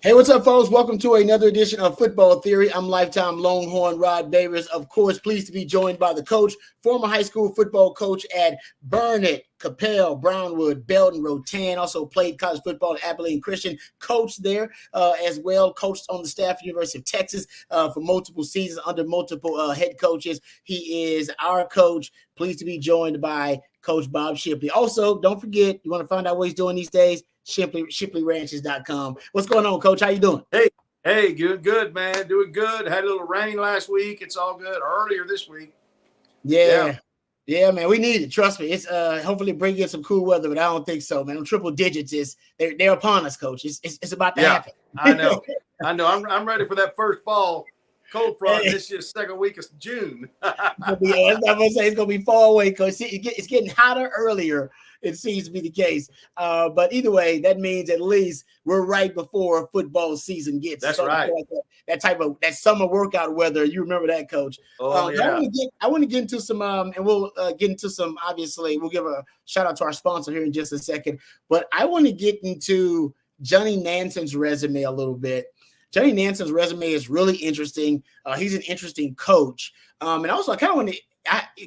Hey, what's up, folks? Welcome to another edition of Football Theory. I'm lifetime Longhorn Rod Davis. Of course, pleased to be joined by the coach, former high school football coach at Burnett, Capel, Brownwood, Belton, Rotan. Also played college football at Abilene Christian. Coached there as well. Coached on the staff at University of Texas for multiple seasons under multiple head coaches. He is our coach. Pleased to be joined by Coach Bob Shipley. Also, don't forget, you want to find out what he's doing these days? ShipleyRanches.com. What's going on, Coach? How you doing? Hey, good, man. Doing good. Had a little rain last week. It's all good. Earlier this week. Yeah, man. We need it. Trust me. It's hopefully bring in some cool weather, but I don't think so, man. Triple digits is they're upon us, Coach. It's about to happen. I know. I'm ready for that first fall cold front. This year's second week of June. It's gonna be far away, Coach. It's getting hotter earlier. It seems to be the case. But either way, that means at least we're right before football season gets. That's right. That type of that summer workout weather. You remember that, Coach? Oh, yeah. I want to get into some, and we'll get into some. Obviously, we'll give a shout out to our sponsor here in just a second. But I want to get into Johnny Nanson's resume a little bit. Johnny Nanson's resume is really interesting. He's an interesting coach. And also, I kind of want to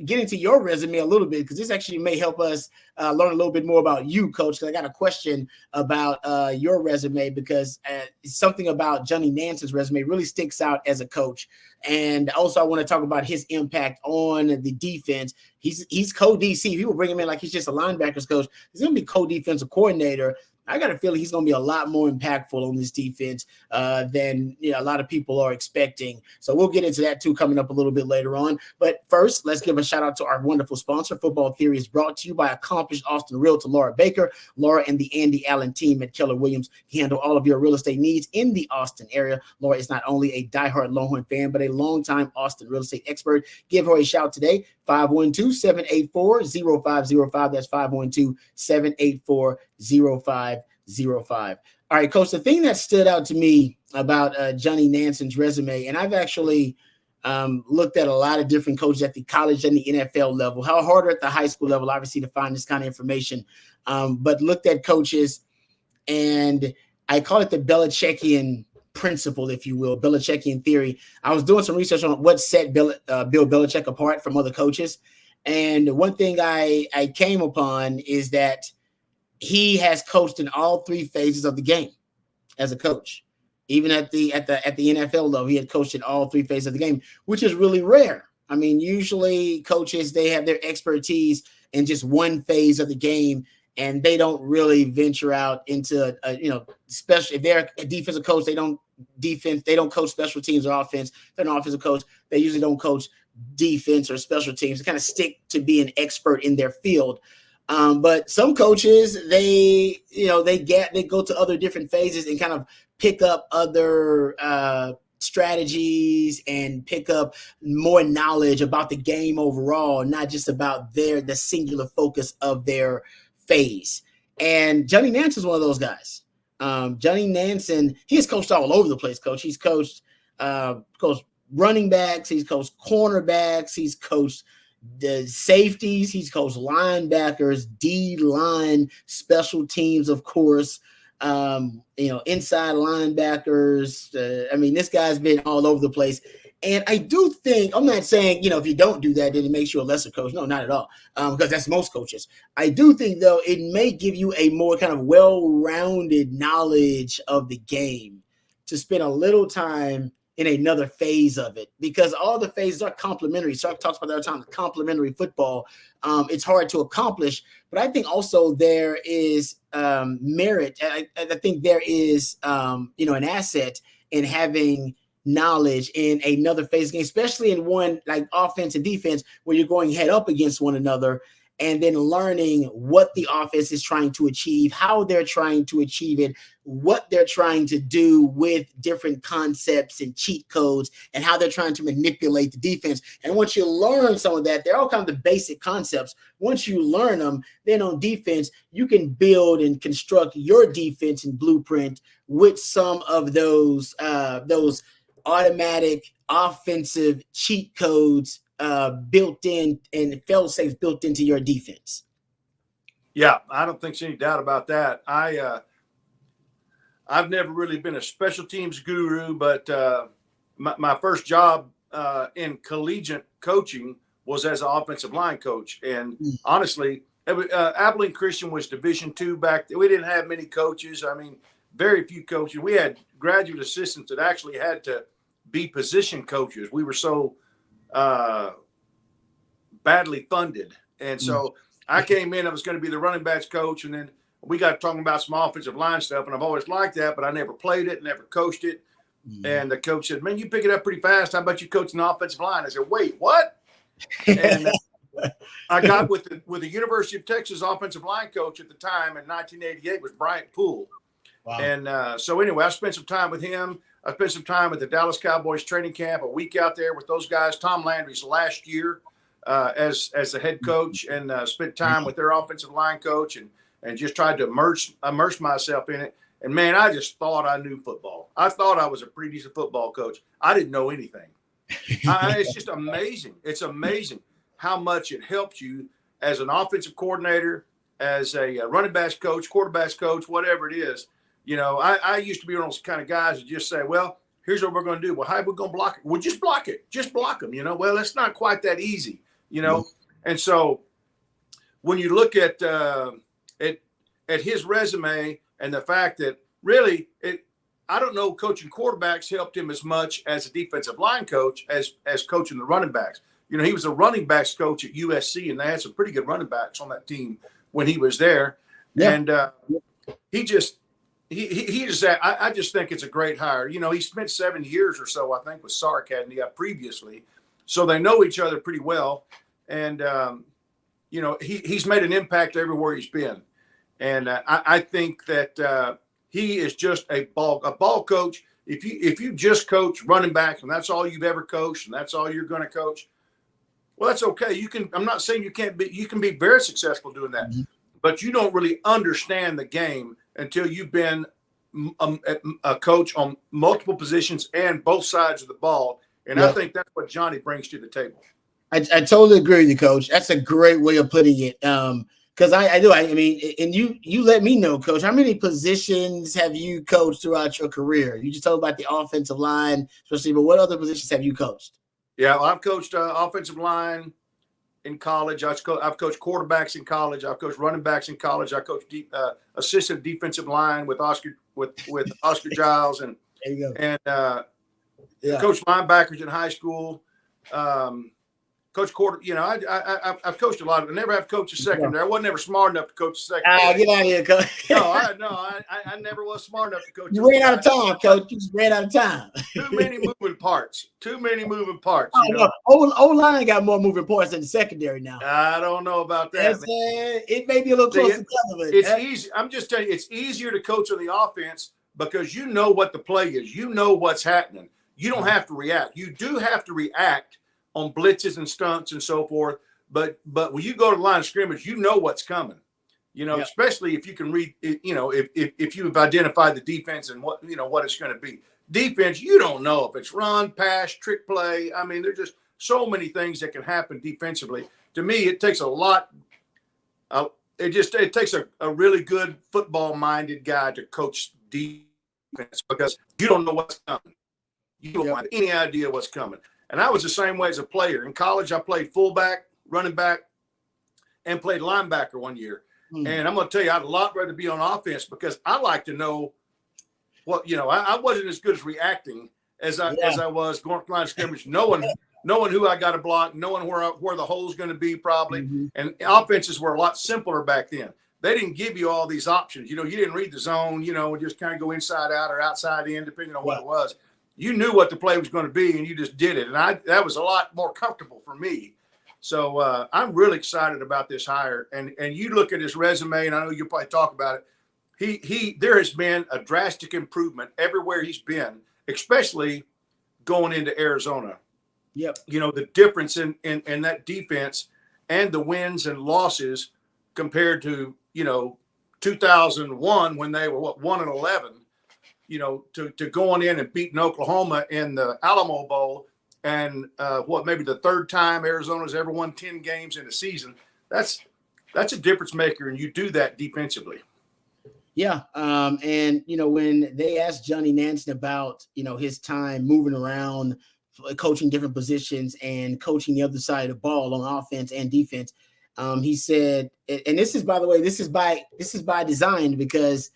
get into your resume a little bit because this actually may help us learn a little bit more about you, Coach. Because I got a question about your resume because something about Johnny Nanson's resume really sticks out as a coach. And also, I want to talk about his impact on the defense. He's co-DC. People bring him in like he's just a linebackers coach. He's going to be co-defensive coordinator. I got a feeling he's going to be a lot more impactful on this defense than a lot of people are expecting. So we'll get into that too coming up a little bit later on. But first, let's give a shout out to our wonderful sponsor. Football Theory is brought to you by accomplished Austin Realtor Laura Baker. Laura and the Andy Allen team at Keller Williams handle all of your real estate needs in the Austin area. Laura is not only a diehard Longhorn fan, but a longtime Austin real estate expert. Give her a shout today, 512-784-0505. That's 512-784-0505. All right, Coach, the thing that stood out to me about Johnny Nanson's resume, and I've actually looked at a lot of different coaches at the college and the NFL level, how harder at the high school level, obviously, to find this kind of information, but looked at coaches, and I call it the Belichickian principle, if you will, Belichickian theory. I was doing some research on what set Bill Belichick apart from other coaches, and one thing I came upon is that he has coached in all three phases of the game as a coach. Even at the NFL level, he had coached in all three phases of the game, which is really rare. I mean, usually coaches, they have their expertise in just one phase of the game, and they don't really venture out into special. If they're a defensive coach, they don't coach special teams or offense. If they're an offensive coach, they usually don't coach defense or special teams. They kind of stick to be an expert in their field. But some coaches, they go to other different phases and kind of pick up other strategies and pick up more knowledge about the game overall, not just about the singular focus of their phase. And Johnny Nanson is one of those guys. Johnny Nanson, he has coached all over the place, Coach. He's coached running backs, he's coached cornerbacks, he's coached the safeties, he's coached linebackers, D-line, special teams, of course, inside linebackers. This guy's been all over the place. And I do think, I'm not saying, if you don't do that, then it makes you a lesser coach. No, not at all, because that's most coaches. I do think, though, it may give you a more kind of well-rounded knowledge of the game to spend a little time in another phase of it, because all the phases are complementary. Sark talks about that all the time, complementary football. It's hard to accomplish, but I think also there is merit. I think there is, an asset in having knowledge in another phase game, especially in one like offense and defense where you're going head up against one another, and then learning what the offense is trying to achieve, how they're trying to achieve it, what they're trying to do with different concepts and cheat codes, and how they're trying to manipulate the defense. And once you learn some of that, they're all kind of the basic concepts. Once you learn them, then on defense, you can build and construct your defense and blueprint with some of those automatic offensive cheat codes built in and fail-safes built into your defense. Yeah, I don't think there's any doubt about that. I I've never really been a special teams guru, but my first job in collegiate coaching was as an offensive line coach. And honestly, Abilene Christian was Division II back then. We didn't have many coaches. I mean, very few coaches. We had graduate assistants that actually had to be position coaches. We were so badly funded. And so I came in, I was going to be the running backs coach. And then we got talking about some offensive line stuff. And I've always liked that, but I never played it, never coached it. And the coach said, man, you pick it up pretty fast. How about you coach an offensive line? I said, wait, what? And I got with the University of Texas offensive line coach at the time in 1988 was Bryant Poole. Wow. And so anyway, I spent some time with him. I spent some time at the Dallas Cowboys training camp, a week out there with those guys. Tom Landry's last year as the head coach, and spent time with their offensive line coach and just tried to immerse myself in it. And, man, I just thought I knew football. I thought I was a pretty decent football coach. I didn't know anything. It's just amazing. It's amazing how much it helps you as an offensive coordinator, as a running backs coach, quarterbacks coach, whatever it is. You know, I used to be one of those kind of guys that just say, well, here's what we're going to do. Well, how are we going to block it? Well, just block it. Just block them, you know. Well, it's not quite that easy, you know. And so when you look at his resume and the fact that really I don't know coaching quarterbacks helped him as much as a defensive line coach as coaching the running backs. You know, he was a running backs coach at USC, and they had some pretty good running backs on that team when he was there. Yeah. And he just I just think it's a great hire. You know, he spent 7 years or so, I think, with Sark, hadn't he, previously. So they know each other pretty well. And, you know, he's made an impact everywhere he's been. And I think that he is just a ball coach. If you just coach running backs and that's all you've ever coached and that's all you're going to coach, well, that's okay. I'm not saying you can't be. You can be very successful doing that, but you don't really understand the game until you've been a coach on multiple positions and both sides of the ball. And I think that's what Johnny brings to the table. I totally agree with you, Coach. That's a great way of putting it. Because I do. I mean, and you let me know, Coach, how many positions have you coached throughout your career? You just talked about the offensive line, especially, but what other positions have you coached? Yeah, well, I've coached offensive line in college. I've coached quarterbacks in college. I've coached running backs in college. I coached assistant defensive line with Oscar Giles, and there you go. And coached linebackers in high school. Coach quarter, you know, I've coached a lot. I never have coached a secondary. I wasn't ever smart enough to coach a secondary. Get out of here, Coach. I never was smart enough to coach. You ran out of time, Coach. You just ran out of time. Too many moving parts. You know? O-line got more moving parts than the secondary now. I don't know about that. It may be a little closer together. It's easy. I'm just telling you, it's easier to coach on the offense because you know what the play is. You know what's happening. You don't have to react. You do have to react on blitzes and stunts and so forth. But when you go to the line of scrimmage, you know what's coming, you know, especially if you can read, you know, if you've identified the defense and what it's going to be. Defense, you don't know if it's run, pass, trick play. I mean, there's just so many things that can happen defensively. To me, it takes a lot. It takes a really good football-minded guy to coach defense because you don't know what's coming. You don't have any idea what's coming. And I was the same way as a player. In college, I played fullback, running back, and played linebacker one year. And I'm going to tell you, I'd a lot rather be on offense because I like to know what, you know, I wasn't as good as reacting as I was going to line of scrimmage, knowing who I got to block, knowing where the hole's going to be probably. And offenses were a lot simpler back then. They didn't give you all these options. You know, you didn't read the zone, you know, just kind of go inside out or outside in, depending on what it was. You knew what the play was going to be, and you just did it. And that was a lot more comfortable for me. So I'm really excited about this hire. And you look at his resume, and I know you'll probably talk about it. There has been a drastic improvement everywhere he's been, especially going into Arizona. Yep. You know, the difference in that defense and the wins and losses compared to, you know, 2001 when they were 1-11. You know, to going in and beating Oklahoma in the Alamo Bowl and maybe the third time Arizona's ever won 10 games in a season. That's a difference maker, and you do that defensively. Yeah. And, when they asked Johnny Nansen about, his time moving around, coaching different positions and coaching the other side of the ball on offense and defense, he said, and this is, by the way, this is by design because,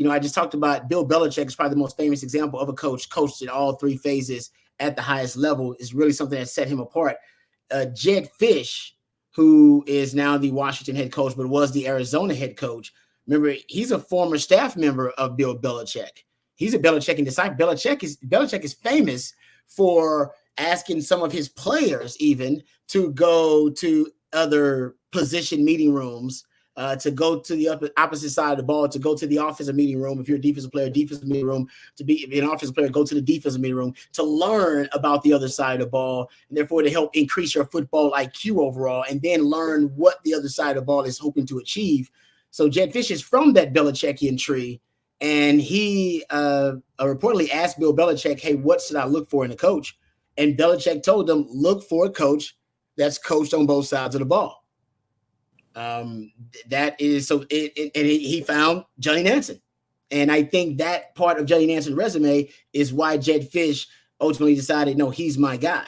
I just talked about Bill Belichick is probably the most famous example of a coached in all three phases at the highest level. Is really something that set him apart. Jed Fish, who is now the Washington head coach, but was the Arizona head coach. Remember, he's a former staff member of Bill Belichick. He's a Belichick disciple. Belichick is famous for asking some of his players even to go to other position meeting rooms, to go to the opposite side of the ball, to go to the offensive meeting room. If you're a defensive player, defensive meeting room. To be an offensive player, go to the defensive meeting room to learn about the other side of the ball, and therefore to help increase your football IQ overall, and then learn what the other side of the ball is hoping to achieve. So Jed Fish is from that Belichickian tree, and he reportedly asked Bill Belichick, "Hey, what should I look for in a coach?" And Belichick told him, "Look for a coach that's coached on both sides of the ball." That is so. And he found Johnny Nansen, and I think that part of Johnny Nansen's resume is why Jed Fish ultimately decided, no, he's my guy.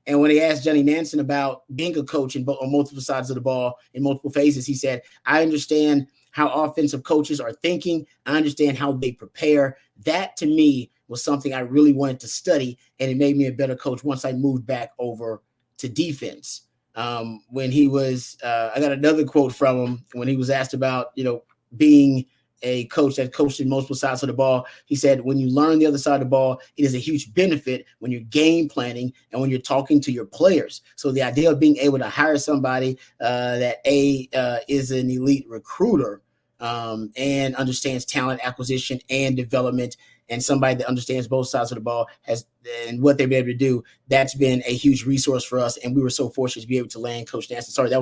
And when they asked Johnny Nansen about being a coach on multiple sides of the ball in multiple phases, he said, "I understand how offensive coaches are thinking. I understand how they prepare. That to me was something I really wanted to study, and it made me a better coach once I moved back over to defense." When he was, I got another quote from him when he was asked about, being a coach that coached in multiple sides of the ball. He said, "When you learn the other side of the ball, it is a huge benefit when you're game planning and when you're talking to your players." So the idea of being able to hire somebody that is an elite recruiter, and understands talent acquisition and development, and somebody that understands both sides of the ball and what they've been able to do, that's been a huge resource for us. And we were so fortunate to be able to land Coach Nansen. Sorry, that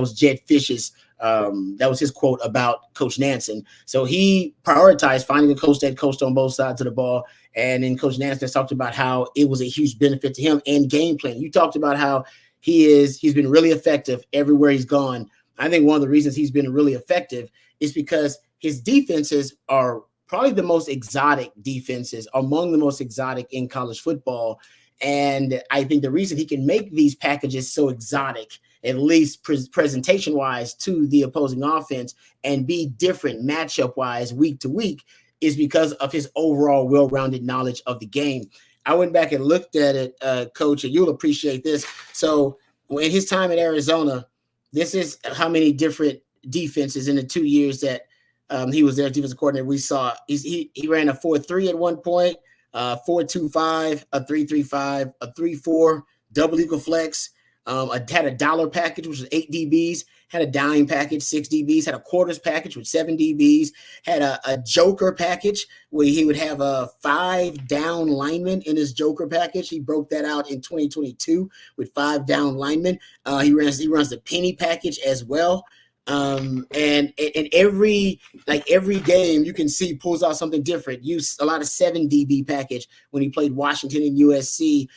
was Jed Fish's, that was his quote about Coach Nansen. So he prioritized finding a coach that coached on both sides of the ball. And then Coach Nansen talked about how it was a huge benefit to him and game plan. You talked about how he's been really effective everywhere he's gone. I think one of the reasons he's been really effective is because his defenses are probably the most exotic defenses, among the most exotic in college football. And I think the reason he can make these packages so exotic, at least presentation wise, to the opposing offense, and be different matchup wise week to week, is because of his overall well-rounded knowledge of the game. I went back and looked at it, Coach, and you'll appreciate this. So in his time at Arizona, this is how many different defenses in the 2 years that he was their defensive coordinator. We saw he ran a 4-3 at one point, 4-2-5, a 3-3-5, a 3-4, double eagle flex. Had a dollar package, which was 8 DBs. Had a dime package, 6 DBs. Had a quarters package with 7 DBs. Had a joker package where he would have a 5 down linemen in his joker package. He broke that out in 2022 with 5 down linemen. He runs the penny package as well. And every game you can see pulls out something different. Use a lot of 7 DB package when he played Washington and USC.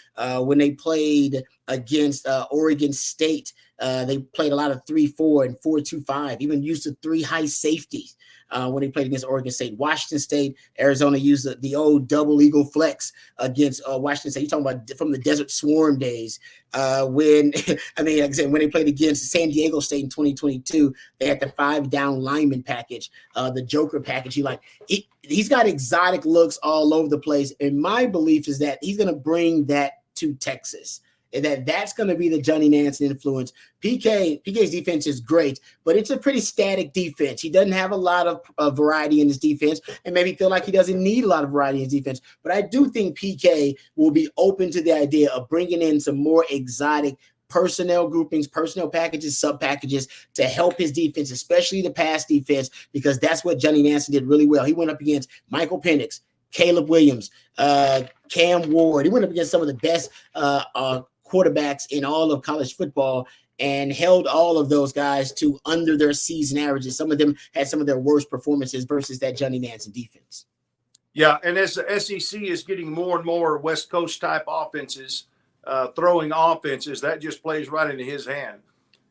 When they played against Oregon State, they played a lot of 3-4 and 4-2-5. Even used the 3 high safeties when they played against Oregon State. Washington State, Arizona used the old double eagle flex against Washington State. You're talking about from the Desert Swarm days. When like I said, when they played against San Diego State in 2022, they had the 5 down lineman package, the joker package. He's got exotic looks all over the place. And my belief is that he's going to bring that to Texas. And that's going to be the Johnny Nansen influence. PK's defense is great, but it's a pretty static defense. He doesn't have a lot of variety in his defense, and maybe feel like he doesn't need a lot of variety in his defense. But I do think PK will be open to the idea of bringing in some more exotic personnel groupings, personnel packages, sub packages to help his defense, especially the pass defense, because that's what Johnny Nansen did really well. He went up against Michael Penix, Caleb Williams, Cam Ward. He went up against some of the best quarterbacks in all of college football and held all of those guys to under their season averages. Some of them had some of their worst performances versus that Johnny Nansen defense. Yeah, and as the SEC is getting more and more West Coast type offenses, throwing offenses, that just plays right into his hand.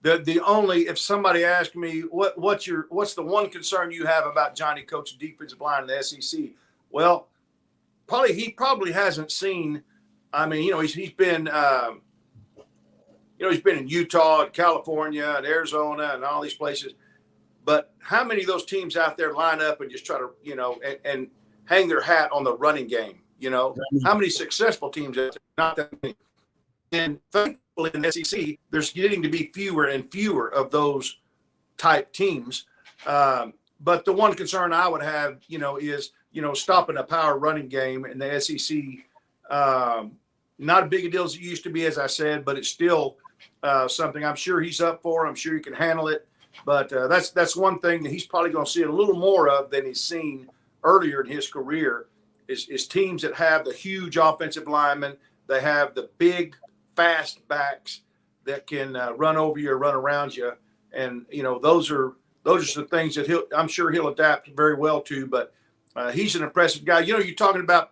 The only, if somebody asked me what's the one concern you have about Johnny coaching defensive line in the SEC? Well, he probably hasn't seen. I mean, he's been he's been in Utah and California and Arizona and all these places. But how many of those teams out there line up and just try to, and hang their hat on the running game? How many successful teams out there? Not that many. And thankfully in the SEC, there's getting to be fewer and fewer of those type teams. But the one concern I would have, is, stopping a power running game in the SEC. Not as big a deal as it used to be, as I said, but it's still something I'm sure he's up for. I'm sure he can handle it. But that's one thing that he's probably going to see a little more of than he's seen earlier in his career is teams that have the huge offensive linemen. They have the big, fast backs that can run over you or run around you. And, those are some things that I'm sure he'll adapt very well to. But he's an impressive guy. You're talking about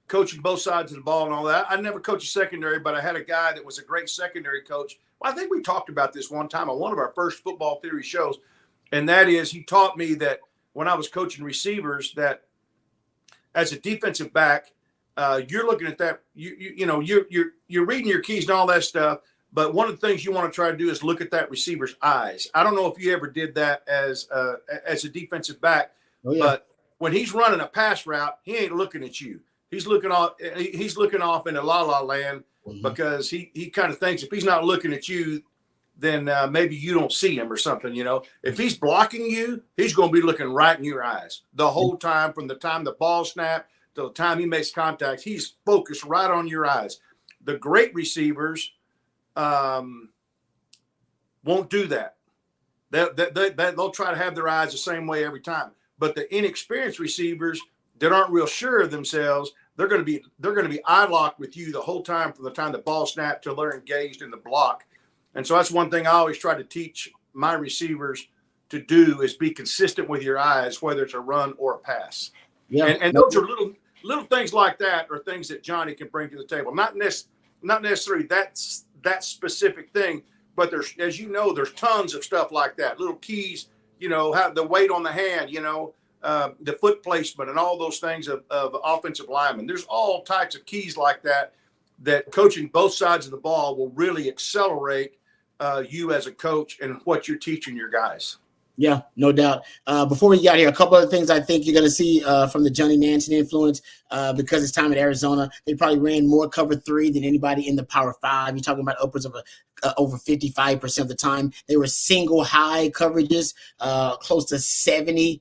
coaching both sides of the ball and all that. I never coached a secondary, but I had a guy that was a great secondary coach. Well, I think we talked about this one time on one of our first football theory shows, and that is he taught me that when I was coaching receivers that as a defensive back, you're looking at that, you're reading your keys and all that stuff, but one of the things you want to try to do is look at that receiver's eyes. I don't know if you ever did that as a defensive back, but when he's running a pass route, he ain't looking at you. He's looking off into la-la land. Mm-hmm. Because he kind of thinks if he's not looking at you, then maybe you don't see him or something, If he's blocking you, he's going to be looking right in your eyes the whole time, from the time the ball snapped to the time he makes contact. He's focused right on your eyes. The great receivers won't do that. They'll try to have their eyes the same way every time. But the inexperienced receivers that aren't real sure of themselves, they're going to be eye locked with you the whole time, from the time the ball snapped till they're engaged in the block. And so that's one thing I always try to teach my receivers to do is be consistent with your eyes, whether it's a run or a pass. Yeah. And those are little things like that are things that Johnny can bring to the table. Not necessarily that specific thing, but there's, as there's tons of stuff like that. Little keys, have the weight on the hand, the foot placement and all those things of offensive linemen. There's all types of keys like that coaching both sides of the ball will really accelerate you as a coach and what you're teaching your guys. Yeah, no doubt. Before we get here, a couple of things I think you're going to see from the Johnny Nansen influence because it's time at Arizona. They probably ran more cover 3 than anybody in the Power 5. You're talking about upwards of over 55% of the time. They were single high coverages, close to 70%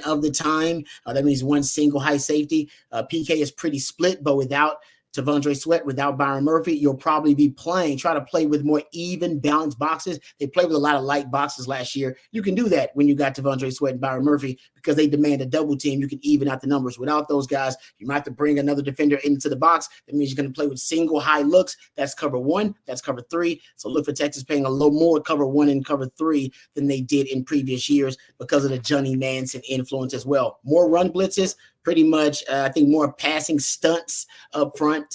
of the time. That means one single high safety. PK is pretty split, but without T'Vondre Sweat, without Byron Murphy, you'll probably be try to play with more even, balanced boxes. They played with a lot of light boxes last year. You can do that when you got T'Vondre Sweat and Byron Murphy because they demand a double team. You can even out the numbers. Without those guys, you might have to bring another defender into the box. That means you're going to play with single high looks. That's cover 1. That's cover 3. So look for Texas paying a little more cover 1 and cover 3 than they did in previous years because of the Johnny Nansen influence as well. More run blitzes. Pretty much, I think more passing stunts up front,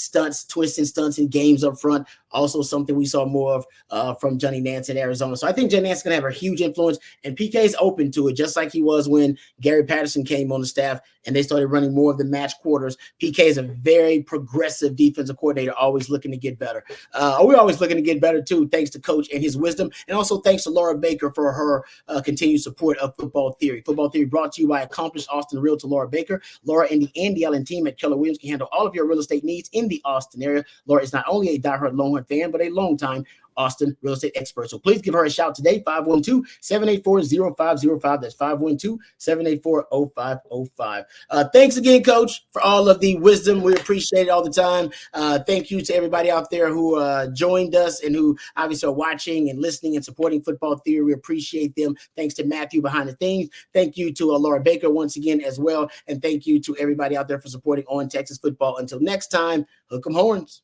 twisting stunts in games up front. Also something we saw more of from Johnny Nansen in Arizona. So I think Johnny Nansen's going to have a huge influence, and PK is open to it, just like he was when Gary Patterson came on the staff and they started running more of the match quarters. PK is a very progressive defensive coordinator, always looking to get better. We're always looking to get better, too, thanks to Coach and his wisdom, and also thanks to Laura Baker for her continued support of Football Theory. Football Theory brought to you by accomplished Austin realtor Laura Baker. Laura and the Andy Allen team at Keller Williams can handle all of your real estate needs in the Austin area. Laura is not only a diehard Longhorn fan, but a longtime Austin real estate expert. So please give her a shout today, 512-784-0505. That's 512-784-0505. Thanks again, Coach, for all of the wisdom. We appreciate it all the time. Thank you to everybody out there who joined us and who obviously are watching and listening and supporting Football Theory. We appreciate them. Thanks to Matthew behind the scenes. Thank you to Laura Baker once again as well. And thank you to everybody out there for supporting On Texas Football. Until next time, hook 'em horns.